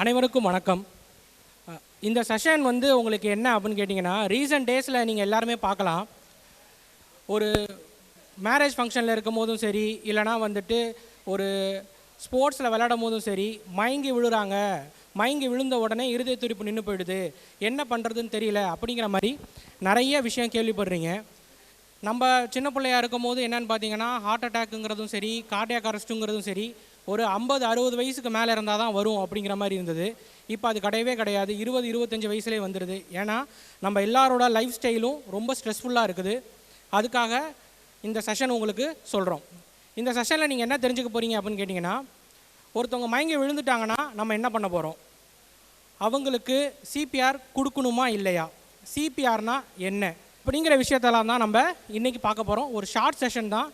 அனைவருக்கும் வணக்கம். இந்த செஷன் வந்து உங்களுக்கு என்ன அப்படின்னு கேட்டிங்கன்னா, ரீசன்ட் டேஸில் நீங்கள் எல்லாருமே பார்க்கலாம். ஒரு மேரேஜ் ஃபங்க்ஷனில் இருக்கும் போதும் சரி, இல்லைனா வந்துட்டு ஒரு ஸ்போர்ட்ஸில் விளையாடும் போதும் சரி, மயங்கி விழுறாங்க. மயங்கி விழுந்த உடனே இருதய துடிப்பு நின்று போயிடுது, என்ன பண்ணுறதுன்னு தெரியல அப்படிங்கிற மாதிரி நிறைய விஷயம் கேள்விப்படுறீங்க. நம்ம சின்ன பிள்ளையாக இருக்கும் போது என்னென்னு பார்த்தீங்கன்னா, ஹார்ட் அட்டாக்குங்கிறதும் சரி, கார்டியாக் அரெஸ்ட்டுங்கிறதும் சரி, ஒரு 50-60 வயசுக்கு மேலே இருந்தால் தான் வரும் அப்படிங்கிற மாதிரி இருந்தது. இப்போ அது கிடையவே கிடையாது, 20-25 வயசுலேயே வந்துடுது. ஏன்னா நம்ம எல்லாரோட லைஃப் ஸ்டைலும் ரொம்ப ஸ்ட்ரெஸ்ஃபுல்லாக இருக்குது. அதுக்காக இந்த செஷன் உங்களுக்கு சொல்கிறோம். இந்த செஷனில் நீங்கள் என்ன தெரிஞ்சுக்க போகிறீங்க அப்படின்னு கேட்டிங்கன்னா, ஒருத்தவங்க மயங்கி விழுந்துட்டாங்கன்னா நம்ம என்ன பண்ண போகிறோம், அவங்களுக்கு சிபிஆர் கொடுக்கணுமா இல்லையா, சிபிஆர்னா என்ன அப்படிங்கிற விஷயத்தெல்லாம் தான் நம்ம இன்றைக்கி பார்க்க போகிறோம். ஒரு ஷார்ட் செஷன் தான்.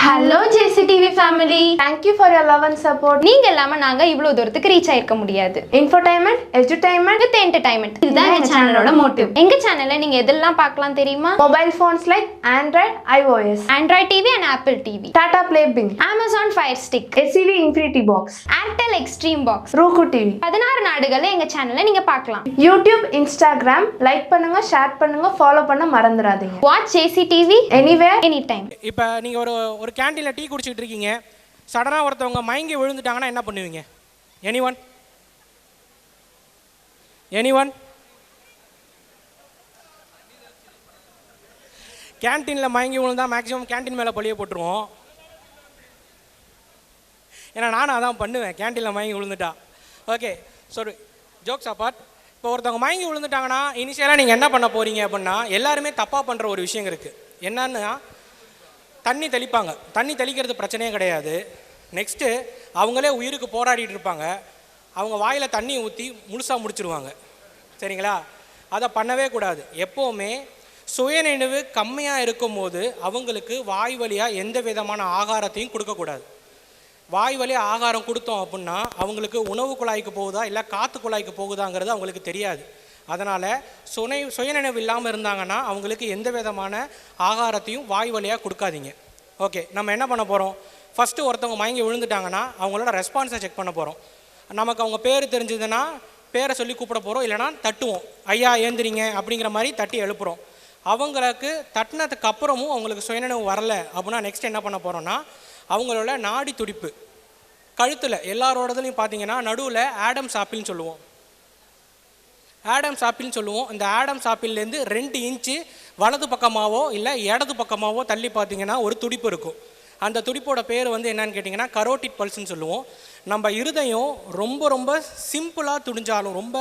Hello JCTV family, thank you for your love and support. நீங்க இல்லாம நாங்க இவ்வளோ தூரத்துக்கு ரீச் ஆயிருக்க முடியாது. இன்ஃபோடைன்மெண்ட், எஜுடைன்மெண்ட் வித் என்டர்டைன்மெண்ட், இதுதான் எங்க சேனலோட மோட்டிவ். எங்க சேனல்ல நீங்க எதெல்லாம் பார்க்கலாம் தெரியுமா? Mobile phones like Android, iOS, Android TV and Apple TV, Tata Play Bing, Amazon Fire Stick, SCV Infinity Box, Airtel Extreme Box, Roku TV, 16 நாடுகள்ல எங்க சேனல்ல நீங்க பார்க்கலாம். யூடியூப், இன்ஸ்டாகிராம் லைக் பண்ணுங்க, ஷேர் பண்ணுங்க, ஃபாலோ பண்ண மறந்துடாதீங்க. Watch JCTV anywhere any time. இப்போ நீங்கள் ஒரு கேண்டீனில் டீ குடிச்சிட்டு இருக்கீங்க, சடனாக ஒருத்தவங்க மயங்கி விழுந்துட்டாங்கன்னா என்ன பண்ணுவீங்க? எனிஒன்? கேன்டீனில் மயங்கி விழுந்தால் மேக்ஸிமம் கேன்டீன் மேலே பழிய போட்டுருவோம். ஏன்னா நானும் அதான் பண்ணுவேன், கேன்டீனில் மயங்கி விழுந்துட்டா. ஓகே, ஸோ ஜோக்ஸ் அப்பார்ட், இப்போ ஒருத்தவங்க மயங்கி விழுந்துட்டாங்கன்னா இனிஷியலாக நீங்கள் என்ன பண்ண போகிறீங்க அப்படின்னா, எல்லாருமே தப்பாக பண்ணுற ஒரு விஷயம் இருக்குது. என்னன்னா, தண்ணி தெளிப்பாங்க. தண்ணி தெளிக்கிறது பிரச்சனையே கிடையாது. நெக்ஸ்ட்டு அவங்களே உயிருக்கு போராடிட்டு இருப்பாங்க. அவங்க வாயில் தண்ணி ஊற்றி முழுசாக முடிச்சிருவாங்க. சரிங்களா? அதை பண்ணவே கூடாது. எப்போவுமே சுயநினைவு கம்மியாக இருக்கும்போது அவங்களுக்கு வாய் வழியாக எந்த விதமான ஆகாரத்தையும் கொடுக்கக்கூடாது. வாய் வழியாக ஆகாரம் கொடுத்தோம் அப்படின்னா அவங்களுக்கு உணவு குழாய்க்கு போகுதா இல்லை காற்று குழாய்க்கு போகுதாங்கிறது அவங்களுக்கு தெரியாது. அதனால் சுயநினைவு இல்லாமல் இருந்தாங்கன்னா அவங்களுக்கு எந்த விதமான ஆகாரத்தையும் வாய் வழியாக கொடுக்காதீங்க. ஓகே, நம்ம என்ன பண்ண போகிறோம், ஃபஸ்ட்டு ஒருத்தவங்க மயங்கி விழுந்துட்டாங்கன்னா அவங்களோட ரெஸ்பான்ஸை செக் பண்ண போகிறோம். நமக்கு அவங்க பேர் தெரிஞ்சதுன்னா பேரை சொல்லி கூப்பிட போகிறோம், இல்லைனா தட்டுவோம், ஐயா ஏந்திரிங்க அப்படிங்கிற மாதிரி தட்டி எழுப்புகிறோம். அவங்களுக்கு தட்டினதுக்கு அப்புறமும் அவங்களுக்கு சுயநினைவு வரலை அப்படின்னா நெக்ஸ்ட் என்ன பண்ண போகிறோன்னா, அவங்களோட நாடி துடிப்பு கழுத்தில் எல்லாரோடதுலையும் பார்த்தீங்கன்னா நடுவில் ஆடம்ஸ் ஆப்பிள்னு சொல்லுவோம். அந்த ஆடம்ஸ் ஆப்பிள்லேருந்து 2 இன்ச்சு வலது பக்கமாகவோ இல்லை இடது பக்கமாகவோ தள்ளி பார்த்தீங்கன்னா ஒரு துடிப்பு இருக்கும். அந்த துடிப்போட பேர் வந்து என்னன்னு கேட்டிங்கன்னா கரோட்டிட் பல்ஸ்ன்னு சொல்லுவோம். நம்ம இருதயம் ரொம்ப ரொம்ப சிம்பிளாக துடிஞ்சாலும், ரொம்ப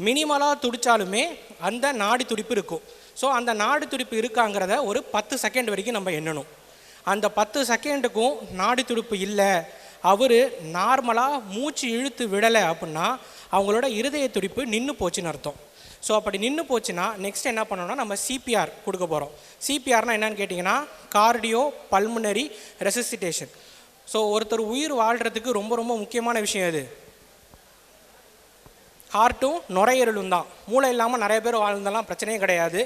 மினிமலாக துடித்தாலுமே அந்த நாடி துடிப்பு இருக்கும். ஸோ அந்த நாடி துடிப்பு இருக்காங்கிறத ஒரு 10 செகண்ட் வரைக்கும் நம்ம எண்ணணும். அந்த 10 செகண்டுக்கும் நாடி துடிப்பு இல்லை, அவர் நார்மலாக மூச்சு இழுத்து விடலை அப்படின்னா அவங்களோட இருதய துடிப்பு நின்று போச்சுன்னு அர்த்தம். ஸோ அப்படி நின்று போச்சுன்னா நெக்ஸ்ட் என்ன பண்ணணும்னா நம்ம சிபிஆர் கொடுக்க போகிறோம். சிபிஆர்னால் என்னென்னு கேட்டிங்கன்னா கார்டியோ பல்மனரி ரெசசிட்டேஷன். ஸோ ஒருத்தர் உயிர் வாழ்கிறதுக்கு ரொம்ப ரொம்ப முக்கியமான விஷயம் இது. ஹார்ட்டும் நுரையீரலும் தான். மூளை இல்லாமல் நிறைய பேர் வாழ்ந்தெல்லாம் பிரச்சனையே கிடையாது.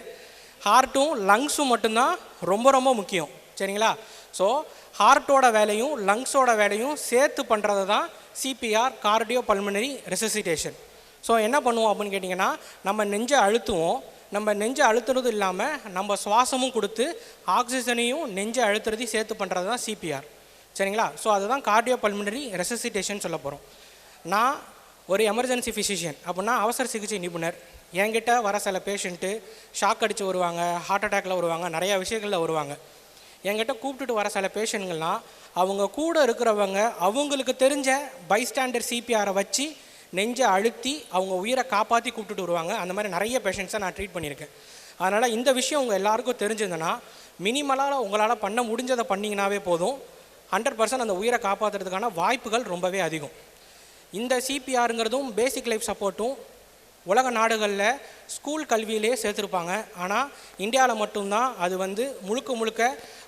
ஹார்ட்டும் லங்ஸும் மட்டும்தான் ரொம்ப ரொம்ப முக்கியம். சரிங்களா? ஸோ ஹார்ட்டோட வேலையும் லங்ஸோட வேலையும் சேர்த்து பண்ணுறது தான் CPR, cardio pulmonary resuscitation. So என்ன பண்ணுவோம் அப்படின்னு கேட்டிங்கன்னா, நம்ம நெஞ்சை அழுத்துவோம். நம்ம நெஞ்சை அழுத்துறது இல்லாமல் நம்ம சுவாசமும் கொடுத்து ஆக்சிஜனையும் நெஞ்சை அழுத்துறதையும் சேர்த்து பண்ணுறது தான் சிபிஆர். சரிங்களா? ஸோ அதுதான் கார்டியோ பல்மனரி ரெசசிட்டேஷன் சொல்ல போகிறோம். நான் ஒரு எமர்ஜென்சி ஃபிசிஷியன் அப்படின்னா அவசர சிகிச்சை நிபுணர். என்கிட்ட வர சில பேஷண்ட்டு ஷாக் அடித்து வருவாங்க, ஹார்ட் அட்டாக்ல வருவாங்க, நிறையா விஷயங்களில் வருவாங்க. என்கிட்ட கூப்பிட்டுட்டு வர சில பேஷண்ட்கள்லாம் அவங்க கூட இருக்கிறவங்க அவங்களுக்கு தெரிஞ்ச பைஸ்டாண்டர் சிபிஆரை வச்சு நெஞ்சை அழுத்தி அவங்க உயிரை காப்பாற்றி கூப்பிட்டுட்டு வருவாங்க. அந்த மாதிரி நிறைய பேஷண்ட்ஸை நான் ட்ரீட் பண்ணியிருக்கேன். அதனால் இந்த விஷயம் உங்கள் எல்லாருக்கும் தெரிஞ்சதுன்னா மினிமலாக உங்களால் பண்ண முடிஞ்சதை பண்ணிங்கனாவே போதும். 100% அந்த உயிரை காப்பாற்றுறதுக்கான வாய்ப்புகள் ரொம்பவே அதிகம். இந்த சிபிஆருங்கிறதும் பேசிக் லைஃப் சப்போர்ட்டும் உலக நாடுகளில் ஸ்கூல் கல்வியிலே சேர்த்துருப்பாங்க. ஆனால் இந்தியாவில் மட்டும்தான் அது வந்து முழுக்க முழுக்க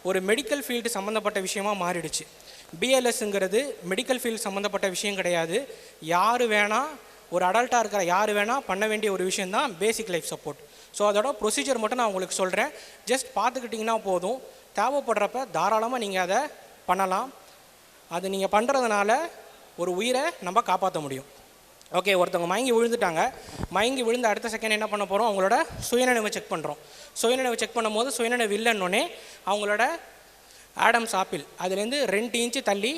ஒரு மெடிக்கல் ஃபீல்டு சம்மந்தப்பட்ட விஷயமாக மாறிடுச்சு. பிஎல்எஸ்ங்கிறது மெடிக்கல் ஃபீல்டு சம்மந்தப்பட்ட விஷயம் கிடையாது. யார் வேணால், ஒரு அடல்ட்டாக இருக்கிற யார் வேணால் பண்ண வேண்டிய ஒரு விஷயந்தான் பேசிக் லைஃப் சப்போர்ட். ஸோ அதோட ப்ரொசீஜர் மட்டும் நான் உங்களுக்கு சொல்கிறேன். ஜஸ்ட் பார்த்துக்கிட்டிங்கன்னா போதும். தேவைப்படுறப்ப தாராளமாக நீங்கள் அதை பண்ணலாம். அது நீங்கள் பண்ணுறதுனால ஒரு உயிரை நம்ம காப்பாற்ற முடியும். ஓகே, ஒருத்தவங்க மயங்கி விழுந்துட்டாங்க. மயங்கி விழுந்த அடுத்த செகண்ட் என்ன பண்ண போகிறோம், அவங்களோட சுயநினைவை செக் பண்ணுறோம். சுயநினைவை செக் பண்ணும்போது சுயநினைவு இல்லைன்னொன்னே அவங்களோட ஆடம்ஸ் ஆப்பிள் அதுலேருந்து 2 இன்ச்சு தள்ளி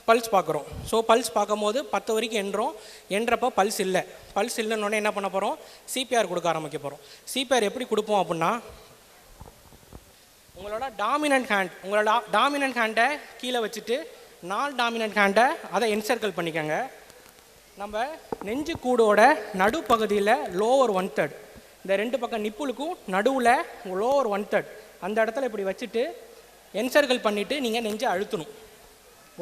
பல்ஸ் பார்க்குறோம். ஸோ பல்ஸ் பார்க்கும்போது 10 வரைக்கும் எண்ணுறப்போ பல்ஸ் இல்லை. பல்ஸ் இல்லைன்னொன்னே என்ன பண்ண போகிறோம், சிபிஆர் கொடுக்க ஆரம்பிக்க போகிறோம். சிபிஆர் எப்படி கொடுப்போம் அப்படின்னா, உங்களோட டாமினன்ட் ஹேண்டை கீழே வச்சுட்டு டாமினன்ட் ஹேண்டை அதை என்சர்க்கிள் பண்ணிக்கோங்க. நம்ம நெஞ்சு கூடோட நடுப்பகுதியில் லோவர் 1/3, இந்த 2 பக்கம் நிப்புளுக்கும் நடுவில் லோவர் 1/3 அந்த இடத்துல இப்படி வச்சுட்டு என்சர்க்கிள் பண்ணிவிட்டு நீங்கள் நெஞ்சை அழுத்தணும்.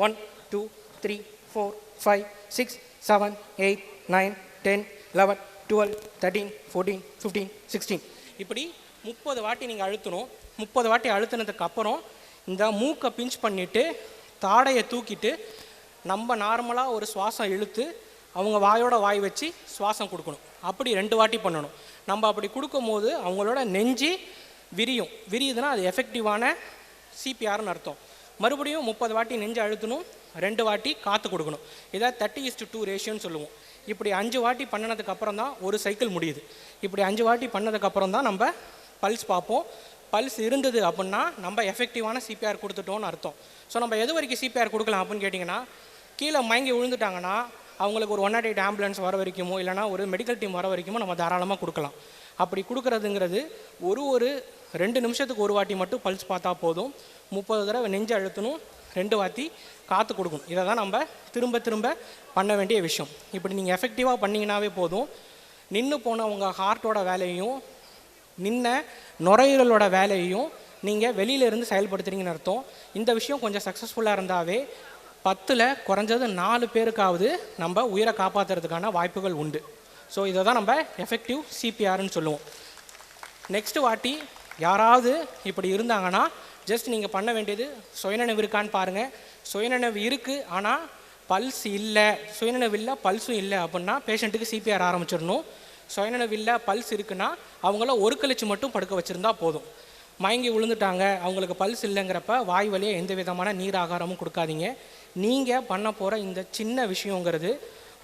1 2 3 4 5 6 7 8 9 10 11 12 13 14 15 16 இப்படி 30 வாட்டி நீங்கள் அழுத்தணும். 30 வாட்டி அழுத்தினதுக்கு அப்புறம் இந்த மூக்கை பிஞ்ச் பண்ணிவிட்டு தாடையை தூக்கிட்டு நம்ம நார்மலாக ஒரு சுவாசம் இழுத்து அவங்க வாயோட வாய் வச்சு சுவாசம் கொடுக்கணும். அப்படி 2 வாட்டி பண்ணணும். நம்ம அப்படி கொடுக்கும்போது அவங்களோட நெஞ்சு விரியுதுன்னா அது எஃபெக்டிவான சிபிஆர்னு அர்த்தம். மறுபடியும் 30 வாட்டி நெஞ்சு அழுத்தணும், 2 வாட்டி காற்று கொடுக்கணும். இதை 30:2 ரேஷியோன்னு சொல்லுவோம். இப்படி 5 வாட்டி பண்ணினதுக்கு அப்புறம் தான் ஒரு சைக்கிள் முடியுது. இப்படி 5 வாட்டி பண்ணதுக்கப்புறம் தான் நம்ம பல்ஸ் பார்ப்போம். பல்ஸ் இருந்தது அப்படின்னா நம்ம எஃபெக்டிவான சிபிஆர் கொடுத்துட்டோன்னு அர்த்தம். ஸோ நம்ம எது வரைக்கும் சிபிஆர் கொடுக்கலாம் அப்படின்னு கேட்டிங்கன்னா, கீழே மயங்கி விழுந்துட்டாங்கன்னா அவங்களுக்கு ஒரு 108 ஆம்புலன்ஸ் வர வரைக்குமோ இல்லைனா ஒரு மெடிக்கல் டீம் வர வரைக்குமோ நம்ம தாராளமாக கொடுக்கலாம். அப்படி கொடுக்குறதுங்கிறது ஒரு 2 நிமிஷத்துக்கு ஒரு வாட்டி மட்டும் பல்ஸ் பார்த்தா போதும். 30 தடவை நெஞ்சு அழுத்தணும், 2 வாட்டி காற்று கொடுக்கணும். இதை தான் நம்ம திரும்ப பண்ண வேண்டிய விஷயம். இப்படி நீங்கள் எஃபெக்டிவாக பண்ணிங்கனாவே போதும். நின்று போன உங்கள் ஹார்ட்டோட வேலையும் நுரையீரலோட வேலையும் நீங்கள் வெளியிலேருந்து செயல்படுத்துறீங்கன்னு அர்த்தம். இந்த விஷயம் கொஞ்சம் சக்ஸஸ்ஃபுல்லாக இருந்தாவே 10ல் குறைஞ்சது 4 பேருக்காவது நம்ம உயிரை காப்பாற்றுறதுக்கான வாய்ப்புகள் உண்டு. ஸோ இதை தான் நம்ம எஃபெக்டிவ் சிபிஆர்னு சொல்லுவோம். நெக்ஸ்ட் வாட்டி யாராவது இப்படி இருந்தாங்கன்னா ஜஸ்ட் நீங்கள் பண்ண வேண்டியது சுயநினைவு இருக்கான்னு பாருங்கள். சுயநினைவு இருக்குது ஆனால் பல்ஸ் இல்லை, சுயநினைவு இல்லை பல்ஸும் இல்லை அப்படின்னா பேஷண்ட்டுக்கு சிபிஆர் ஆரம்பிச்சிடணும். சுயநினைவு இல்லை பல்ஸ் இருக்குன்னா அவங்கள ஒரு கழிச்சு மட்டும் படுக்க வச்சுருந்தா போதும். மயங்கி விழுந்துட்டாங்க அவங்களுக்கு பல்ஸ் இல்லைங்கிறப்ப வாய் வழியாக எந்த விதமான நீர் ஆகாரமும் கொடுக்காதீங்க. நீங்கள் பண்ண போகிற இந்த சின்ன விஷயங்கிறது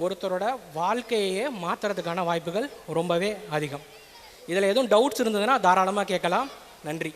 ஒருத்தரோட வாழ்க்கையே மாற்றுறதுக்கான வாய்ப்புகள் ரொம்பவே அதிகம். இதில் எதுவும் டவுட்ஸ் இருந்ததுன்னா தாராளமாக கேட்கலாம். நன்றி.